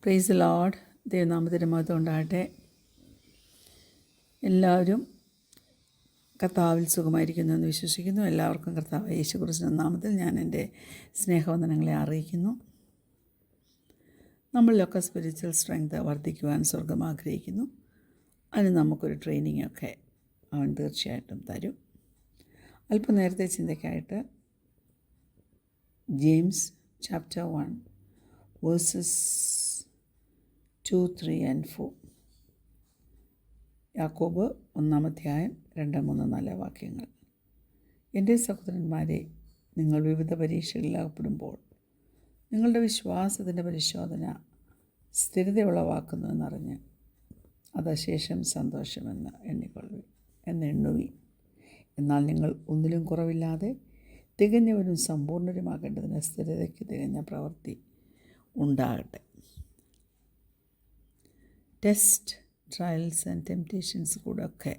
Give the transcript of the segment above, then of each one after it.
Praise the Lord. ദൈവനാമത്തിന് മഹത്വം ഉണ്ടാകട്ടെ. എല്ലാവരും കർത്താവിൽ സുഖമായിരിക്കുന്നു എന്ന് വിശ്വസിക്കുന്നു. എല്ലാവർക്കും കർത്താവ് യേശുക്രിസ്തുവിന്റെ നാമത്തിൽ ഞാൻ എൻ്റെ സ്നേഹവന്ദനങ്ങളെ അറിയിക്കുന്നു. നമ്മളിലൊക്കെ സ്പിരിച്വൽ സ്ട്രെങ്ത് വർദ്ധിക്കുവാൻ സ്വർഗം ആഗ്രഹിക്കുന്നു. അതിന് നമുക്കൊരു ട്രെയിനിങ്ങൊക്കെ അവൻ തീർച്ചയായിട്ടും തരും. അല്പം നേരത്തെ ചിന്തയ്ക്കായിട്ട് ജെയിംസ് ചാപ്റ്റർ 1 വേഴ്സസ് 2, 3 and 4. യാക്കോബ് 1-ാം അധ്യായം 2, 3, 4 വാക്യങ്ങൾ. എൻ്റെ സഹോദരന്മാരെ, നിങ്ങൾ വിവിധ പരീക്ഷകളിൽ അകപ്പെടുമ്പോൾ നിങ്ങളുടെ വിശ്വാസത്തിൻ്റെ പരിശോധന സ്ഥിരതയുളവാക്കുന്നു എന്നറിഞ്ഞ് അതശേഷം സന്തോഷമെന്ന് എണ്ണുവി. എന്നാൽ നിങ്ങൾ ഒന്നിലും കുറവില്ലാതെ തികഞ്ഞവരും സമ്പൂർണ്ണരുമാകേണ്ടതിന് സ്ഥിരതയ്ക്ക് തികഞ്ഞ പ്രവൃത്തി ഉണ്ടാകട്ടെ. ടെസ്റ്റ്, ട്രയൽസ് ആൻഡ് ടെംപ്റ്റേഷൻസ് കൂടെയൊക്കെ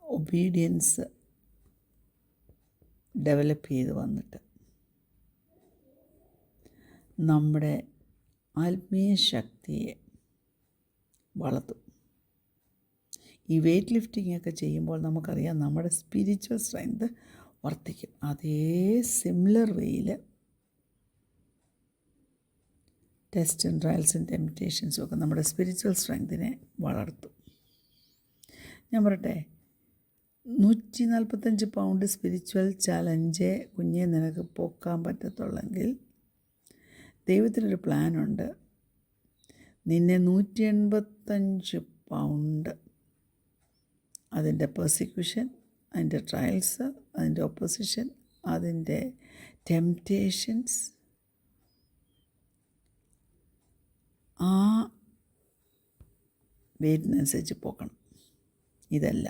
ഒബീഡിയൻസ് ഡെവലപ്പ് ചെയ്ത് വന്നിട്ട് നമ്മുടെ ആത്മീയ ശക്തിയെ വളർത്തും. ഈ വെയ്റ്റ് ലിഫ്റ്റിംഗ് ഒക്കെ ചെയ്യുമ്പോൾ നമുക്കറിയാം നമ്മുടെ സ്പിരിച്വൽ സ്ട്രെങ്ത് വർദ്ധിക്കും. അതേ സിമിലർ വേയിൽ ടെസ്റ്റും ട്രയൽസും ടെംപ്റ്റേഷൻസും ഒക്കെ നമ്മുടെ സ്പിരിച്വൽ സ്ട്രെങ്തിനെ വളർത്തും. ഞാൻ പറയട്ടെ, 145 പൗണ്ട് സ്പിരിച്വൽ ചലഞ്ച് കുഞ്ഞെ നിനക്ക് പൊക്കാൻ പറ്റത്തുള്ളെങ്കിൽ ദൈവത്തിനൊരു പ്ലാനുണ്ട്. നിന്നെ 185 പൗണ്ട് അതിൻ്റെ പെർസിക്യൂഷൻ, അതിൻ്റെ ട്രയൽസ്, അതിൻ്റെ ഒപ്പോസിഷൻ, അതിൻ്റെ ടെംപ്റ്റേഷൻസ്, ആ വെയിറ്റിനനുസരിച്ച് പോക്കണം. ഇതല്ല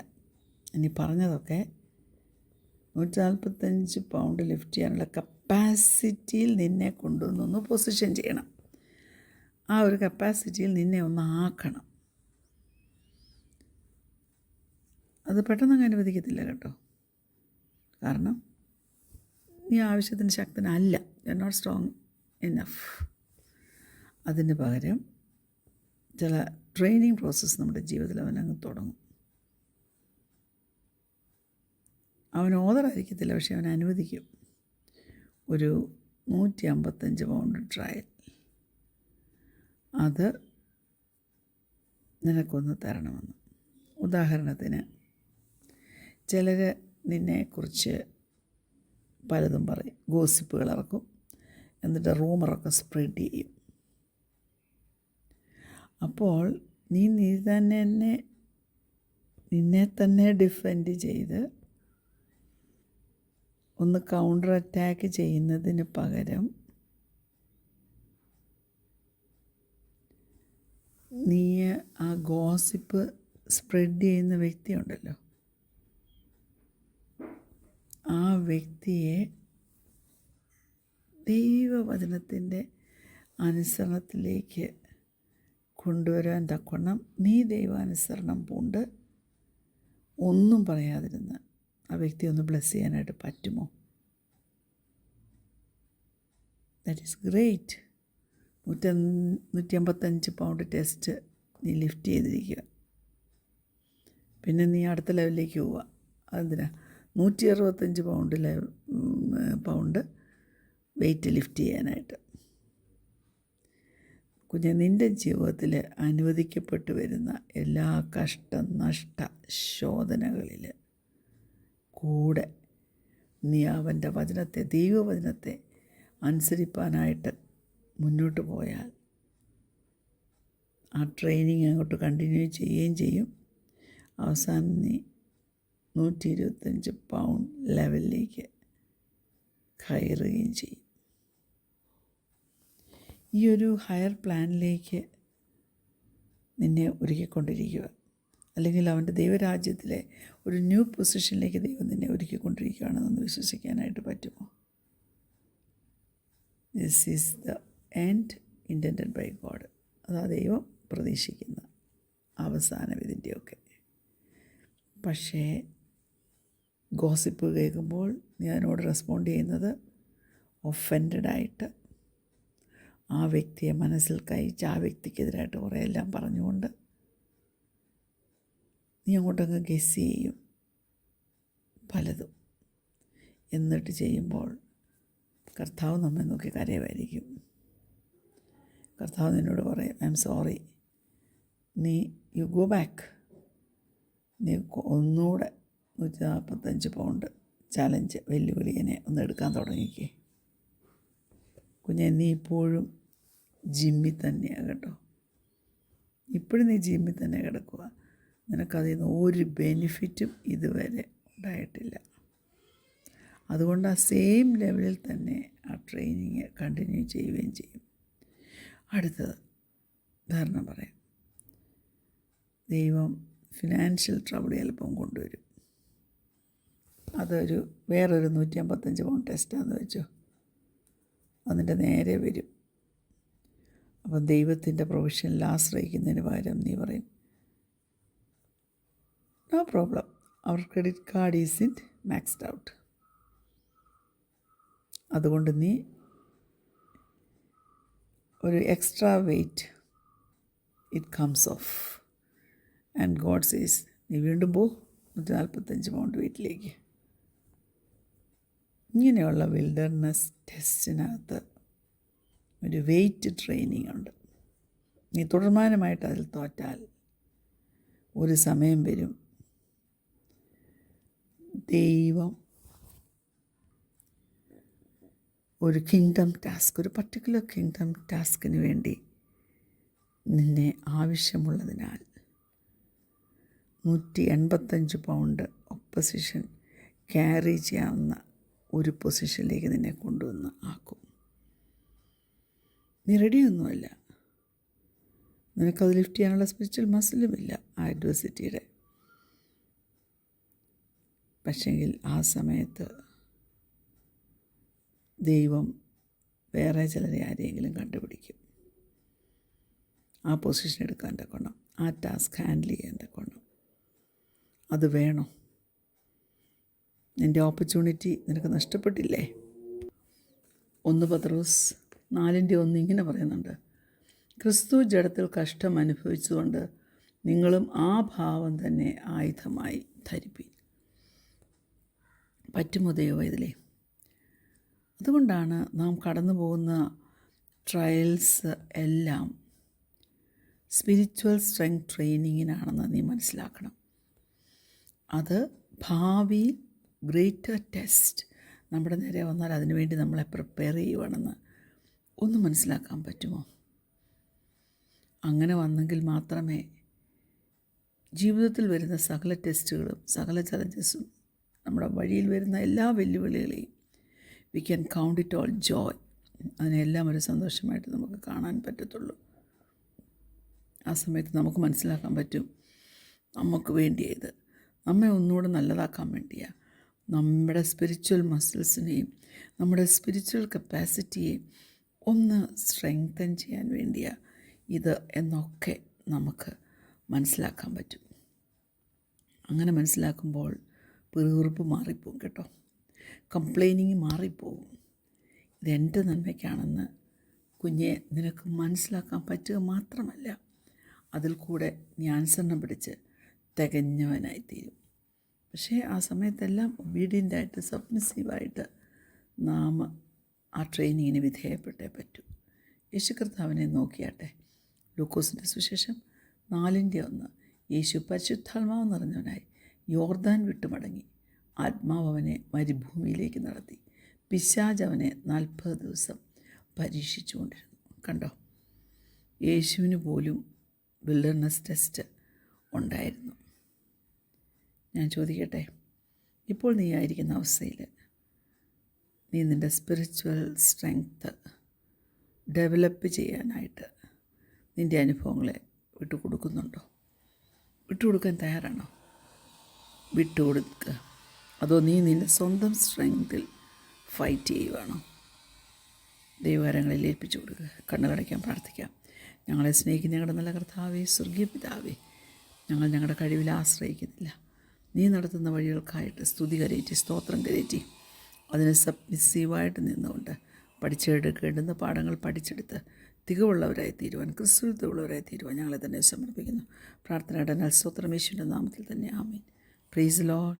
ഇനി പറഞ്ഞതൊക്കെ 145 പൗണ്ട് ലിഫ്റ്റ് ചെയ്യാനുള്ള കപ്പാസിറ്റിയിൽ നിന്നെ കൊണ്ടുവന്നൊന്ന് പൊസിഷൻ ചെയ്യണം. ആ ഒരു കപ്പാസിറ്റിയിൽ നിന്നെ ഒന്ന് ആക്കണം. അത് പെട്ടെന്നങ്ങ് അനുവദിക്കത്തില്ല കേട്ടോ. കാരണം നീ ആവശ്യത്തിന് ശക്തനല്ല, you are not strong enough. അതിന് പകരം ചില ട്രെയിനിങ് പ്രോസസ്സ് നമ്മുടെ ജീവിതത്തിൽ അവനങ്ങ് തുടങ്ങും. അവൻ ഓർഡറായിരിക്കത്തില്ല, പക്ഷെ അവൻ അനുവദിക്കും. ഒരു 155 പൗണ്ട് ട്രയൽ, അത് നിനക്കൊന്ന് തരണമെന്ന്. ഉദാഹരണത്തിന്, ചിലർ നിന്നെക്കുറിച്ച് പലതും പറയും, ഗോസിപ്പുകൾ ഇറക്കും, എന്നിട്ട് റൂമറൊക്കെ സ്പ്രെഡ് ചെയ്യും. അപ്പോൾ നിന്നെ തന്നെ ഡിഫെൻഡ് ചെയ്ത് ഒന്ന് കൗണ്ടർ അറ്റാക്ക് ചെയ്യുന്നതിന് പകരം നീ ആ ഗോസിപ്പ് സ്പ്രെഡ് ചെയ്യുന്ന വ്യക്തിയുണ്ടല്ലോ, ആ വ്യക്തിയെ ദൈവവചനത്തിൻ്റെ അനുസരണത്തിലേക്ക് കൊണ്ടുവരാൻ തക്കവണ്ണം നീ ദൈവാനുസരണം പൂണ്ട് ഒന്നും പറയാതിരുന്ന് ആ വ്യക്തിയെ ഒന്ന് ബ്ലെസ് ചെയ്യാനായിട്ട് പറ്റുമോ? That is great. 155 pound test നീ ലിഫ്റ്റ് ചെയ്തിരിക്കുക. പിന്നെ നീ അടുത്ത ലെവലിലേക്ക് പോവുക. അതെന്തിനാ? 165 പൗണ്ട് വെയിറ്റ് ലിഫ്റ്റ് ചെയ്യാനായിട്ട്. കുഞ്ഞെ, നിൻ്റെ ജീവിതത്തിൽ അനുവദിക്കപ്പെട്ടു വരുന്ന എല്ലാ കഷ്ട നഷ്ട ശോധനകളിൽ കൂടെ നീ അവൻ്റെ വചനത്തെ, ദൈവവചനത്തെ അനുസരിപ്പാനായിട്ട് മുന്നോട്ട് പോയാൽ ആ ട്രെയിനിങ് അങ്ങോട്ട് കണ്ടിന്യൂ ചെയ്യുകയും ചെയ്യും. അവസാനം നീ 125 പൗണ്ട് ലെവലിലേക്ക് കയറുകയും ചെയ്യും. ഈ ഒരു ഹയർ പ്ലാനിലേക്ക് നിന്നെ ഒരുക്കിക്കൊണ്ടിരിക്കുക, അല്ലെങ്കിൽ അവൻ്റെ ദൈവരാജ്യത്തിലെ ഒരു ന്യൂ പൊസിഷനിലേക്ക് ദൈവം നിന്നെ ഒരുക്കിക്കൊണ്ടിരിക്കുകയാണെന്നൊന്ന് വിശ്വസിക്കാനായിട്ട് പറ്റുമോ? This is the end intended by God. അതാ ദൈവം പ്രതീക്ഷിക്കുന്ന അവസാനം ഇതിൻ്റെയൊക്കെ. പക്ഷേ ഗോസിപ്പ് കേൾക്കുമ്പോൾ നീ അതിനോട് റെസ്പോണ്ട് ചെയ്യുന്നത് ഒഫൻഡഡായിട്ട്, ആ വ്യക്തിയെ മനസ്സിൽ കഴിച്ച് ആ വ്യക്തിക്കെതിരായിട്ട് കുറേ എല്ലാം പറഞ്ഞുകൊണ്ട് നീ അങ്ങോട്ടങ്ങ് ഗെസ് ചെയ്യും പലതും. എന്നിട്ട് ചെയ്യുമ്പോൾ കർത്താവ് നമ്മെ നോക്കി കരയുമായിരിക്കും. കർത്താവ് നിന്നോട് പറയും, I am sorry, you go back, നീ ഒന്നുകൂടെ 145 പൗണ്ട് ചലഞ്ച് വെല്ലുവിളിയെ ഒന്ന് എടുക്കാൻ തുടങ്ങിക്കേ. കുഞ്ഞെ, നീ ഇപ്പോഴും ജിമ്മിൽ തന്നെയാണ് കേട്ടോ. ഇപ്പോഴും നീ ജിമ്മിൽ തന്നെ കിടക്കുക. നിനക്കതിൽ നിന്ന് ഒരു ബെനിഫിറ്റും ഇതുവരെ ഉണ്ടായിട്ടില്ല. അതുകൊണ്ട് ആ സെയിം ലെവലിൽ തന്നെ ആ ട്രെയിനിങ് കണ്ടിന്യൂ ചെയ്യുകയും ചെയ്യും. അടുത്തത് ഉദാഹരണം പറയാം. ദൈവം ഫിനാൻഷ്യൽ ട്രബിൾ ചിലപ്പം കൊണ്ടുവരും. അതൊരു വേറൊരു 155 പൗണ്ട് ടെസ്റ്റാന്ന് വെച്ചോ, അതിൻ്റെ നേരെ വരും. അപ്പം ദൈവത്തിൻ്റെ പ്രൊവിഷനിൽ ആശ്രയിക്കുന്നതിന് പകരം നീ പറയും, നോ പ്രോബ്ലം, അവർ credit card is in maxed out. അതുകൊണ്ട് നീ ഒരു extra weight it comes off and God says, നീ വീണ്ടും 145 പൗണ്ട് വീട്ടിലേക്ക്. ഇങ്ങനെയുള്ള വിൽഡർനെസ് ടെസ്റ്റിനകത്ത് ഒരു വെയ്റ്റ് ട്രെയിനിങ് ഉണ്ട്. നീ തുടർമാനമായിട്ട് അതിൽ തോറ്റാൽ ഒരു സമയം വരും ദൈവം ഒരു കിങ്ഡം ടാസ്ക്, ഒരു പർട്ടിക്കുലർ കിങ്ഡം ടാസ്കിന് വേണ്ടി നിന്നെ ആവശ്യമുള്ളതിനാൽ 185 പൗണ്ട് ഒപ്പോസിഷൻ ക്യാരി ചെയ്യാവുന്ന ഒരു പൊസിഷനിലേക്ക് നിന്നെ കൊണ്ടുവന്ന് ആക്കും. നീ റെഡിയൊന്നുമല്ല, നിനക്കത് ലിഫ്റ്റ് ചെയ്യാനുള്ള സ്പിരിച്വൽ മസിലുമില്ല ആ അഡ്വേഴ്സിറ്റിയുടെ. പക്ഷെങ്കിൽ ആ സമയത്ത് ദൈവം വേറെ ചിലരെ ആരെയെങ്കിലും കണ്ടുപിടിക്കും ആ പൊസിഷൻ എടുക്കാൻ തക്കോണം, ആ ടാസ്ക് ഹാൻഡിൽ ചെയ്യാൻ തക്കോണം. അത് വേണോ? നിൻ്റെ ഓപ്പർച്യൂണിറ്റി നിനക്ക് നഷ്ടപ്പെട്ടില്ലേ? 1 പത്രോസ് 4:1 ഇങ്ങനെ പറയുന്നുണ്ട്, ക്രിസ്തു ജഡത്തിൽ കഷ്ടം അനുഭവിച്ചുകൊണ്ട് നിങ്ങളും ആ ഭാവം തന്നെ ആയുധമായി ധരിപ്പിൻ. പറ്റുമോ ദൈവം ഇതിലേ? അതുകൊണ്ടാണ് നാം കടന്നു പോകുന്ന ട്രയൽസ് എല്ലാം സ്പിരിച്വൽ സ്ട്രെങ്ത് ട്രെയിനിങ്ങിനാണെന്ന് നീ മനസ്സിലാക്കണം. അത് ഭാവിയിൽ ഗ്രേറ്റർ ടെസ്റ്റ് നമ്മുടെ നേരെ വന്നാൽ അതിനുവേണ്ടി നമ്മളെ പ്രിപ്പയർ ചെയ്യുവാണെന്ന് ഒന്ന് മനസ്സിലാക്കാൻ പറ്റുമോ? അങ്ങനെ വന്നെങ്കിൽ മാത്രമേ ജീവിതത്തിൽ വരുന്ന സകല ടെസ്റ്റുകളും സകല ചലഞ്ചസും നമ്മുടെ വഴിയിൽ വരുന്ന എല്ലാ വെല്ലുവിളികളെയും we can count it all joy, അതിനെല്ലാം ഒരു സന്തോഷമായിട്ട് നമുക്ക് കാണാൻ പറ്റത്തുള്ളൂ. ആ സമയത്ത് നമുക്ക് മനസ്സിലാക്കാൻ പറ്റും നമുക്ക് വേണ്ടിയത് നമ്മെ ഒന്നുകൂടെ നല്ലതാക്കാൻ വേണ്ടിയാണ്, നമ്മുടെ സ്പിരിച്വൽ മസിൽസിനെയും നമ്മുടെ സ്പിരിച്വൽ കപ്പാസിറ്റിയെയും ഒന്ന് സ്ട്രെങ്തൻ ചെയ്യാൻ വേണ്ടിയാണ് ഇത് എന്നൊക്കെ നമുക്ക് മനസ്സിലാക്കാൻ പറ്റും. അങ്ങനെ മനസ്സിലാക്കുമ്പോൾ പിറുപിറുപ്പ് മാറിപ്പോവും കേട്ടോ, കംപ്ലൈനിങ് മാറിപ്പോവും. ഇതെൻ്റെ നന്മയ്ക്കാണെന്ന് കുഞ്ഞെ നിനക്ക് മനസ്സിലാക്കാൻ പറ്റുക മാത്രമല്ല, അതിൽ കൂടെ നീ അനുസരണം പിടിച്ച് തികഞ്ഞവനായിത്തീരും. പക്ഷേ ആ സമയത്തെല്ലാം ഒബീഡിയൻ്റായിട്ട് സബ്മിസീവായിട്ട് നാം ആ ട്രെയിനിങ്ങിന് വിധേയപ്പെട്ടേ പറ്റൂ. യേശു കർത്താവിനെ നോക്കിയാട്ടെ. ലൂക്കോസിൻ്റെ സുവിശേഷം 4:1 യേശു പരിശുദ്ധാത്മാവ് നിറഞ്ഞവനായി യോർദാൻ വിട്ടുമടങ്ങി. ആത്മാവ് അവനെ മരുഭൂമിയിലേക്ക് നടത്തി. പിശാച് അവനെ 40 ദിവസം പരീക്ഷിച്ചുകൊണ്ടിരുന്നു. കണ്ടോ, യേശുവിന് പോലും വിൽഡർനെസ് ടെസ്റ്റ് ഉണ്ടായിരുന്നു. ഞാൻ ചോദിക്കട്ടെ, ഇപ്പോൾ നീ ആയിരിക്കുന്ന അവസ്ഥയിൽ നീ നിൻ്റെ സ്പിരിച്വൽ സ്ട്രെങ്ത്ത് ഡെവലപ്പ് ചെയ്യാനായിട്ട് നിൻ്റെ അനുഭവങ്ങളെ വിട്ടുകൊടുക്കുന്നുണ്ടോ? വിട്ടുകൊടുക്കാൻ തയ്യാറാണോ? വിട്ടുകൊടുക്കുക, അതോ നീ നിൻ്റെ സ്വന്തം സ്ട്രെങ്ത്തിൽ ഫൈറ്റ് ചെയ്യുവാണോ? ദൈവകരങ്ങളിൽ ഏൽപ്പിച്ചു കൊടുക്കുക. കണ്ണുകടയ്ക്കാൻ പ്രാർത്ഥിക്കാം. ഞങ്ങളെ സ്നേഹിക്കുന്ന ഞങ്ങളുടെ നല്ല കർത്താവേ, സ്വർഗീയ പിതാവേ, ഞങ്ങൾ ഞങ്ങളുടെ കഴിവിൽ ആശ്രയിക്കുന്നില്ല. നീ നടത്തുന്ന വഴികൾക്കായിട്ട് സ്തുതി കരയറ്റി സ്തോത്രം കരയറ്റി അതിനെ സബ്മിസീവായിട്ട് നിന്നുകൊണ്ട് പഠിച്ചെടുക്കേണ്ടുന്ന പാഠങ്ങൾ പഠിച്ചെടുത്ത് തികവുള്ളവരായി തീരുവാൻ, ക്രിസ്തുവിൽ തികവുള്ളവരായി തീരുവാൻ ഞങ്ങളെ തന്നെ സമർപ്പിക്കുന്നു. പ്രാർത്ഥനയുടെ നൽസ്തോത്രം യേശുവിൻ്റെ നാമത്തിൽ തന്നെ ആമേൻ. Praise the Lord.